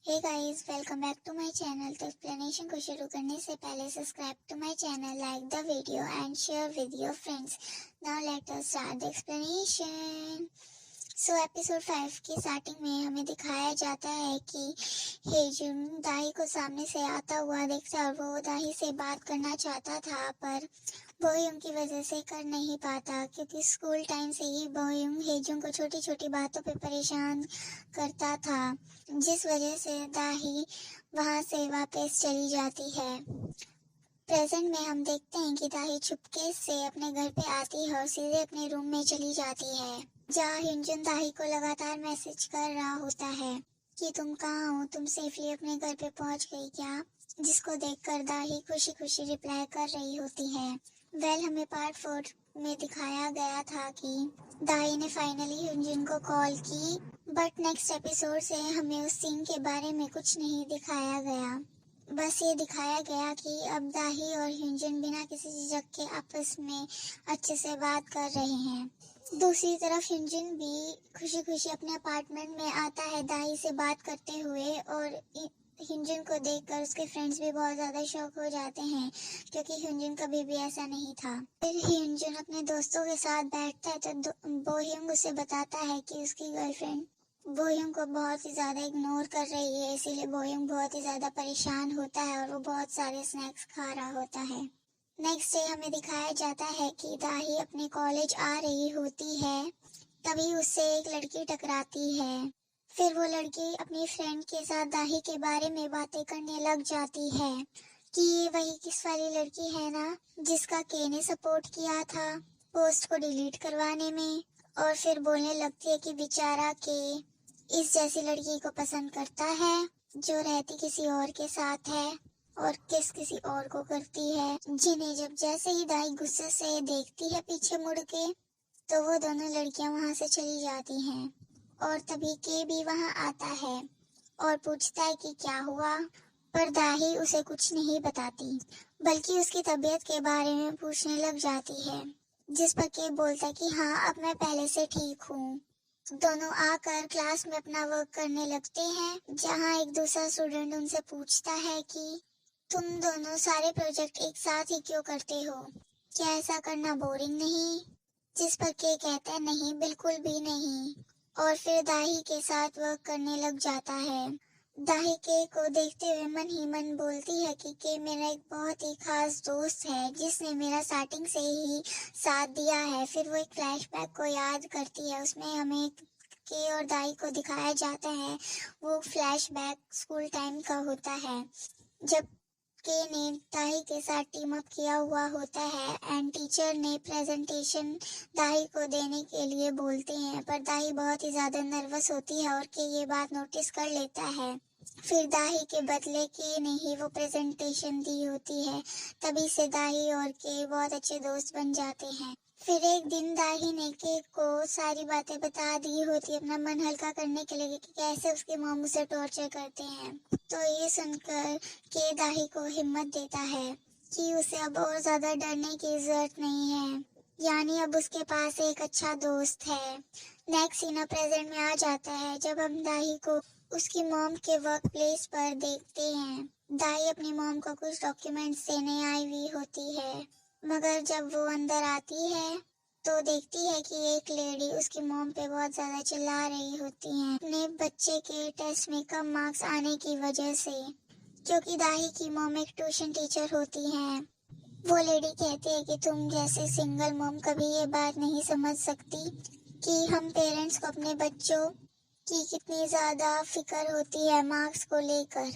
Hey guys, welcome back to my channel. तो explanation को शुरू करने से पहले subscribe to my channel, like the video and share with your friends. Now let us start the explanation. So episode 5 की starting में हमें दिखाया जाता है कि हेजुन दाही को सामने से आता हुआ देखता है और वो दाही से बात करना चाहता था, पर बोयुंग की वजह से कर नहीं पाता, क्योंकि स्कूल टाइम से ही बोयुंग हेजुन को छोटी छोटी बातों पे परेशान करता था, जिस वजह से दाही वहां से वापस चली जाती है। प्रेजेंट में हम देखते हैं कि दाही चुपके से अपने घर पे आती है और सीधे अपने रूम में चली जाती है, जहाँ हिंजुन दाही को लगातार मैसेज कर रहा होता है कि तुम कहाँ हो, तुम सेफली अपने घर पे पहुंच गई क्या, जिसको देखकर दाही खुशी खुशी रिप्लाई कर रही होती है। हमें पार्ट 4 में दिखाया गया था कि दाही ने फाइनली हिंजुन को कॉल की, बट नेक्स्ट एपिसोड से हमें उस सीन के बारे में कुछ नहीं दिखाया गया। बस ये दिखाया गया कि अब दाही और हिंजुन बिना किसी झिझक के आपस में अच्छे से बात कर रहे हैं। दूसरी तरफ हिंजुन भी खुशी खुशी अपने अपार्टमेंट में आता है दाही से बात करते हुए, और हिंजुन को देखकर उसके फ्रेंड्स भी बहुत ज्यादा शॉक हो जाते हैं, क्योंकि हिंजुन कभी भी ऐसा नहीं था। फिर हिंजुन अपने दोस्तों के साथ बैठता है तो बोह्यंग उसे बताता है कि उसकी गर्लफ्रेंड बोह्यंग को बहुत ही ज्यादा इग्नोर कर रही है, इसीलिए बोह्यंग बहुत ही ज्यादा परेशान होता है और वो बहुत सारे स्नैक्स खा रहा होता है। नेक्स्ट डे हमें दिखाया जाता है कि दाही अपने कॉलेज आ रही होती है, तभी उससे एक लड़की टकराती है। फिर वो लड़की अपनी फ्रेंड के साथ दाही के बारे में बातें करने लग जाती है कि ये वही किस वाली लड़की है ना, जिसका के ने सपोर्ट किया था पोस्ट को डिलीट करवाने में, और फिर बोलने लगती है कि बेचारा के इस जैसी लड़की को पसंद करता है जो रहती किसी और के साथ है और किसी और को करती है। जिन्हें जब जैसे ही दाई गुस्से से देखती है पीछे मुड़ के, तो वो दोनों लड़कियां वहां से चली जाती हैं। और तभी के भी वहां आता है और पूछता है कि क्या हुआ, पर दाही उसे कुछ नहीं बताती, बल्कि उसकी तबीयत के बारे में पूछने लग जाती है, जिस पर के बोलता है कि हाँ, अब मैं पहले से ठीक हूँ। दोनों आकर क्लास में अपना वर्क करने लगते हैं, जहाँ एक दूसरा स्टूडेंट उनसे पूछता है कि तुम दोनों सारे प्रोजेक्ट एक साथ ही क्यों करते हो, क्या ऐसा करना बोरिंग नहीं? जिस पर के कहता है नहीं, बिल्कुल भी नहीं, और फिर दाही के साथ वर्क करने लग जाता है। दाही के को देखते हुए मन ही मन बोलती है कि के मेरा एक बहुत ही खास दोस्त है, जिसने मेरा स्टार्टिंग से ही साथ दिया है। फिर वो एक फ्लैशबैक को याद करती है, उसमें हमें के और दाई को दिखाया जाता है। वो फ्लैशबैक स्कूल टाइम का होता है, जब के ने दाही के साथ टीम अप किया हुआ होता है एंड टीचर ने प्रेजेंटेशन दाही को देने के लिए बोलते हैं, पर दाही बहुत ही ज्यादा नर्वस होती है और के ये बात नोटिस कर लेता है। फिर दाही के बदले के ने ही वो प्रेजेंटेशन दी होती है, तभी से दाही और के बहुत अच्छे दोस्त बन जाते हैं। फिर एक दिन दाही ने के को सारी बातें बता दी होती है, अपना मन हल्का करने के लिए कि कैसे उसके मॉम उसे टॉर्चर करते हैं। तो ये सुनकर के दाही को हिम्मत देता है कि उसे अब और ज्यादा डरने की जरूरत नहीं है, यानी अब उसके पास एक अच्छा दोस्त है। नेक्स्ट सीन प्रेजेंट में आ जाता है, जब हम दाही को उसकी मॉम के वर्क प्लेस पर देखते हैं। दाही अपनी मॉम को कुछ डॉक्यूमेंट्स देने आई हुई होती है, मगर जब वो अंदर आती है तो देखती है कि एक लेडी उसकी मॉम पे बहुत ज्यादा चिल्ला रही होती है, अपने बच्चे के टेस्ट में कम मार्क्स आने की वजह से, क्योंकि दाही की मॉम एक ट्यूशन टीचर होती है। वो लेडी कहती है कि तुम जैसे सिंगल मॉम कभी ये बात नहीं समझ सकती कि हम पेरेंट्स को अपने बच्चों की कितनी ज्यादा फिक्र होती है मार्क्स को लेकर,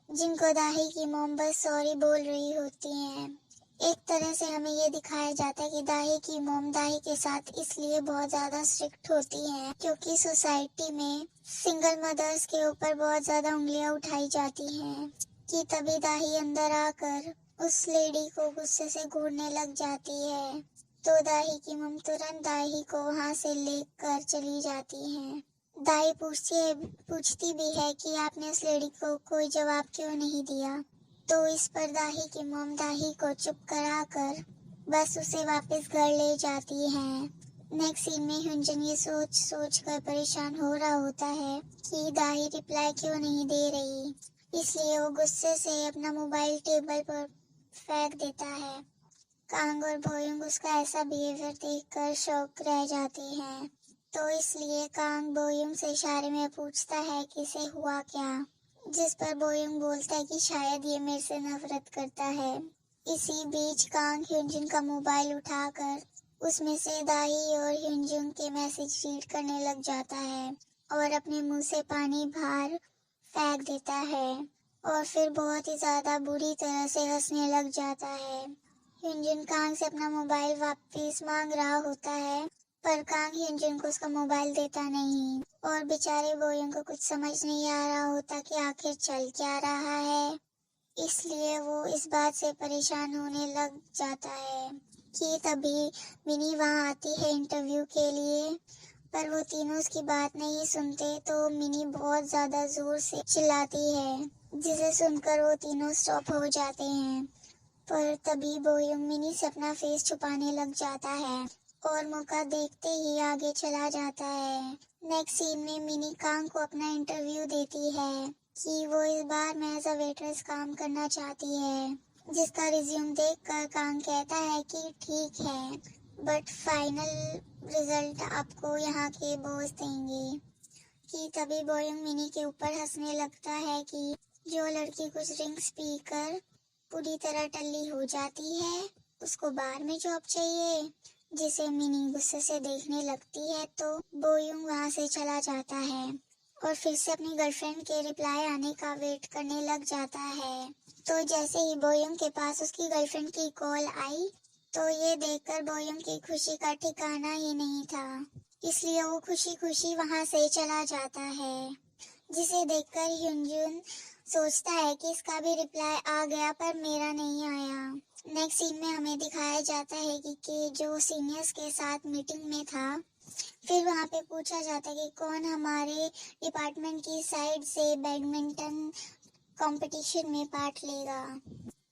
जिनको दाही की मॉम बस सॉरी बोल रही होती हैं। एक तरह से हमें ये दिखाया जाता है कि दाही की मॉम दाही के साथ इसलिए बहुत ज्यादा स्ट्रिक्ट होती हैं, क्योंकि सोसाइटी में सिंगल मदर्स के ऊपर बहुत ज्यादा उंगलियां उठाई जाती हैं, कि तभी दाही अंदर आकर उस लेडी को गुस्से से घूरने लग जाती है। तो दाही की मॉम तुरंत दाही को वहां से लेकर चली जाती हैं। दाई पूछती भी है कि आपने उस लेडी को कोई जवाब क्यों नहीं दिया, तो इस पर दाही की मॉम दाही को चुप कराकर बस उसे वापस घर ले जाती हैं। नेक्स्ट सीन में ह्यूनजन ये सोच सोच कर परेशान हो रहा होता है कि दाही रिप्लाई क्यों नहीं दे रही, इसलिए वो गुस्से से अपना मोबाइल टेबल पर फेंक देता है। कांग और बोयुंग उसका ऐसा बिहेवियर देखकर शॉक रह जाते हैं, तो इसलिए कांग बोयुंग से इशारे में पूछता है कि इसे हुआ क्या, जिस पर बोयुंग बोलता है कि शायद ये मेरे से नफरत करता है। इसी बीच कांग ह्यूनजन का मोबाइल उठाकर उसमें से दाही और ह्यूनजन के मैसेज रीड करने लग जाता है और अपने मुंह से पानी बाहर फेंक देता है और फिर बहुत ही ज्यादा बुरी तरह से हंसने लग जाता है। ह्यूनजन कांग से अपना मोबाइल वापस मांग रहा होता है, पर कांग ह्यूनजन को उसका मोबाइल देता नहीं और बेचारे बोयुंग को कुछ समझ नहीं आ रहा होता कि आखिर चल क्या रहा है, इसलिए वो इस बात से परेशान होने लग जाता है कि तभी मिनी वहां आती है इंटरव्यू के लिए, पर वो तीनों उसकी बात नहीं सुनते तो मिनी बहुत ज्यादा जोर से चिल्लाती है, जिसे सुनकर वो तीनों स्टॉप हो जाते हैं। पर तभी बोयुंग मिनी से अपना फेस छुपाने लग जाता है और मौका देखते ही आगे चला जाता है। नेक्स्ट सीन में मिनी कांग को अपना इंटरव्यू देती है कि वो इस बार में एज अ वेट्रेस काम करना चाहती है, जिसका रिज्यूम देखकर कांग कहता है कि ठीक है, बट फाइनल रिजल्ट आपको यहाँ के बॉस देंगे। कि तभी बोयुंग मिनी के ऊपर हंसने लगता है कि जो लड़की कुछ ड्रिंक्स पीकर पूरी तरह टल्ली हो जाती है उसको बार में जॉब चाहिए, जिसे मिनी गुस्से से देखने लगती है, तो बोयुंग वहां से चला जाता है और फिर से अपनी गर्लफ्रेंड के रिप्लाई आने का वेट करने लग जाता है। तो जैसे ही बोयुंग के पास उसकी गर्लफ्रेंड की कॉल आई तो ये देखकर बोयुंग की खुशी का ठिकाना ही नहीं था, इसलिए वो खुशी खुशी वहां से चला जाता है, जिसे देखकर ह्यूनजन सोचता है कि इसका भी रिप्लाई आ गया पर मेरा नहीं आया। नेक्स्ट सीन में हमें दिखाया जाता है कि जो सीनियर्स के साथ मीटिंग में था, फिर वहाँ पे पूछा जाता है कि कौन हमारे डिपार्टमेंट की साइड से बैडमिंटन कंपटीशन में पार्ट लेगा।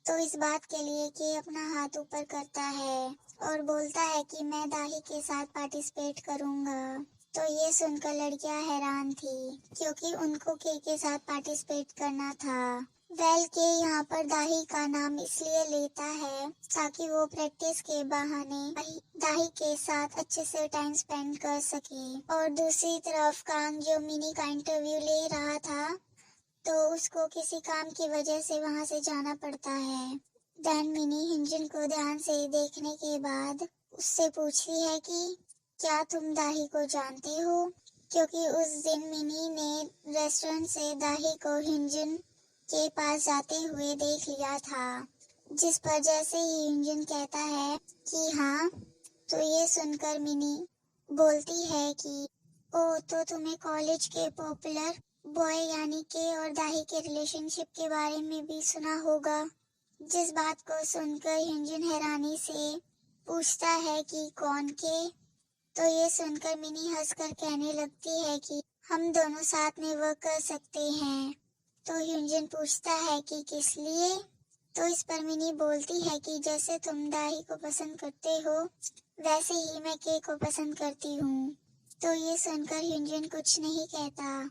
तो इस बात के लिए कि अपना हाथ ऊपर करता है और बोलता है कि मैं दाही के साथ पार्टिसिपेट करूंगा। तो ये सुनकर लड़कियां हैरान थी क्योंकि उनको के साथ पार्टिसिपेट करना था। वेल के यहाँ पर दाही का नाम इसलिए लेता है ताकि वो प्रैक्टिस के बहाने दाही के साथ अच्छे से टाइम स्पेंड कर सके। और दूसरी तरफ कांग जो मिनी का इंटरव्यू ले रहा था तो उसको किसी काम की वजह से वहां से जाना पड़ता है। देन मिनी ह्यूनजन को ध्यान से देखने के बाद उससे पूछती है कि क्या तुम दाही को जानते हो, क्योंकि उस दिन मिनी ने रेस्टोरेंट से दाही को ह्यूनजन के पास जाते हुए देख लिया था। जिस पर जैसे ही ह्यूनजन कहता है कि हाँ, तो ये सुनकर मिनी बोलती है कि ओ, तो तुम्हें कॉलेज के पॉपुलर बॉय यानी के और दाही के रिलेशनशिप के बारे में भी सुना होगा। जिस बात को सुनकर ह्यूनजन हैरानी से पूछता है कि कौन के, तो ये सुनकर मिनी हंसकर कहने लगती है कि हम दोनों साथ में वर्क कर सकते हैं। तो ह्यूनजन पूछता है कि किस लिए, तो इस पर मिनी बोलती है कि जैसे तुम दाही को पसंद करते हो वैसे ही मैं के को पसंद करती हूँ। तो ये सुनकर ह्यूनजन कुछ नहीं कहता।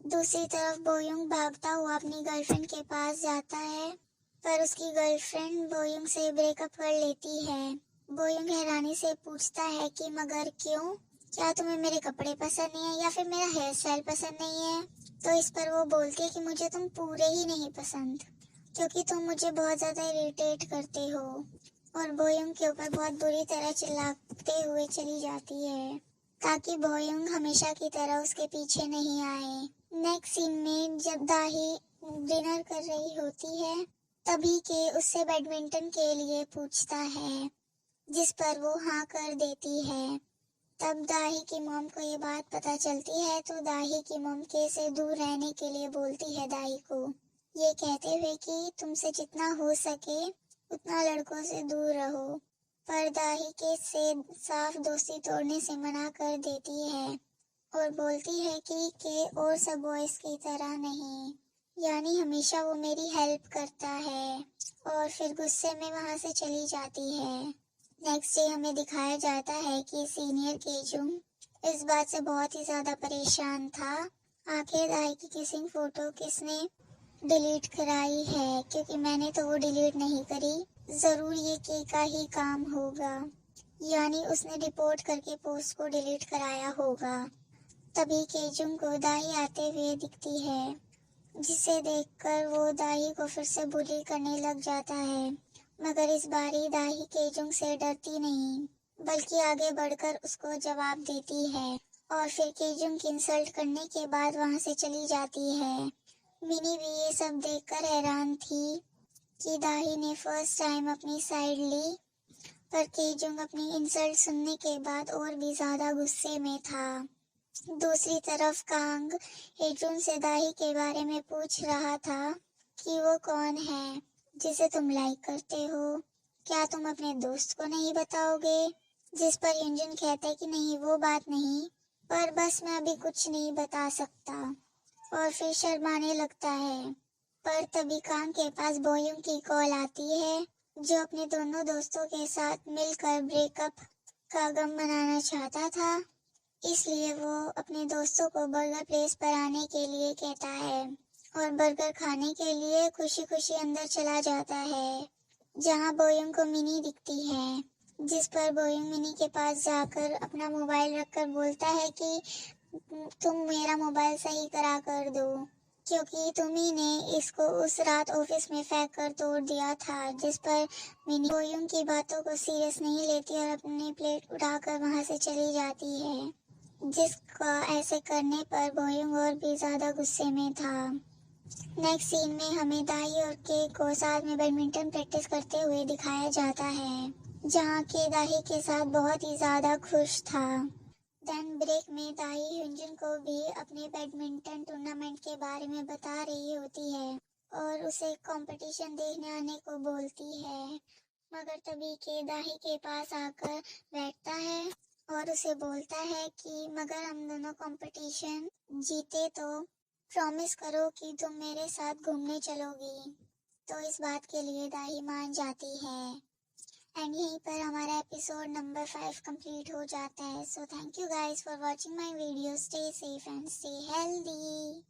दूसरी तरफ बोयुंग भागता हुआ अपनी गर्लफ्रेंड के पास जाता है, पर उसकी गर्लफ्रेंड बोयुंग से ब्रेकअप कर लेती है। बोयुंग हैरानी से पूछता है कि मगर क्यों, क्या तुम्हें मेरे कपड़े पसंद नहीं है या फिर मेरा हेयर स्टाइल पसंद नहीं है। तो इस पर वो बोलती है कि मुझे तुम पूरे ही नहीं पसंद, क्योंकि तुम मुझे बहुत ज्यादा इरिटेट करते हो, और बोयुंग के ऊपर बहुत बुरी तरह चिल्लाते हुए चली जाती है ताकि बोयुंग हमेशा की तरह उसके पीछे नहीं आए। नेक्स्ट सीन में जब दाही डिनर कर रही होती है तभी के उससे बैडमिंटन के लिए पूछता है, जिस पर वो हाँ कर देती है। तब दाही की मॉम को ये बात पता चलती है तो दाही की मॉम के से दूर रहने के लिए बोलती है दाही को, ये कहते हुए कि तुमसे जितना हो सके उतना लड़कों से दूर रहो। पर दाही से साफ दोस्ती तोड़ने से मना कर देती है और बोलती है कि के और सब बॉयज की तरह नहीं, यानी हमेशा वो मेरी हेल्प करता है, और फिर गुस्से में वहां से चली जाती है। नेक्स्ट डे हमें दिखाया जाता है कि सीनियर केजुंग इस बात से बहुत ही ज्यादा परेशान था। आखिर दाई की किसिंग फोटो किसने डिलीट कराई है, क्योंकि मैंने तो वो डिलीट नहीं करी, जरूर ये के का ही काम होगा, यानी उसने रिपोर्ट करके पोस्ट को डिलीट कराया होगा। तभी केजुंग को दाई आते हुए दिखती है, जिसे देखकर वो दाई को फिर से बुली करने लग जाता है। मगर इस बारी दाई केजुंग से डरती नहीं, बल्कि आगे बढ़कर उसको जवाब देती है और फिर केजुंग की इंसल्ट करने के बाद वहां से चली जाती है। मिनी भी ये सब देखकर हैरान थी कि दाई ने फर्स्ट टाइम अपनी साइड ली, पर केजुंग अपनी इंसल्ट सुनने के बाद और भी ज्यादा गुस्से में था। दूसरी तरफ कांग हेजुन से दाही के बारे में पूछ रहा था कि वो कौन है जिसे तुम लाइक करते हो, क्या तुम अपने दोस्त को नहीं बताओगे? जिस पर युनजुन कहते कि नहीं वो बात नहीं, पर बस मैं अभी कुछ नहीं बता सकता, और फिर शर्माने लगता है। पर तभी कांग के पास बोयुंग की कॉल आती है, जो अपने दोनों दोस्तों के साथ मिलकर ब्रेकअप का गम मनाना चाहता था, इसलिए वो अपने दोस्तों को बर्गर प्लेस पर आने के लिए कहता है और बर्गर खाने के लिए खुशी खुशी अंदर चला जाता है, जहां बोयुंग को मिनी दिखती है। जिस पर बोयुंग मिनी के पास जाकर अपना मोबाइल रखकर बोलता है कि तुम मेरा मोबाइल सही करा कर दो, क्योंकि तुम्ही ने इसको उस रात ऑफिस में फेंक कर तोड़ दिया था। जिस पर मिनी बोयुंग की बातों को सीरियस नहीं लेती और अपनी प्लेट उठाकर वहां से चली जाती है, जिसका ऐसे करने पर बोयुंग और भी ज्यादा गुस्से में था। नेक्स्ट सीन में हमें दाई और के को साथ में बैडमिंटन प्रैक्टिस करते हुए दिखाया जाता है, जहाँ के दाही के साथ बहुत ही ज्यादा खुश था। देन ब्रेक में दाई हुंजुन को भी अपने बैडमिंटन टूर्नामेंट के बारे में बता रही होती है और उसे कंपटीशन देखने आने को बोलती है, मगर तभी के दाही के पास आकर बैठता है और उसे बोलता है कि मगर हम दोनों कंपटीशन जीते तो प्रॉमिस करो कि तुम मेरे साथ घूमने चलोगी। तो इस बात के लिए दाही मान जाती है। एंड यहीं पर हमारा एपिसोड नंबर 5 कंप्लीट हो जाता है। So thank you guys for watching my video. Stay safe and stay healthy.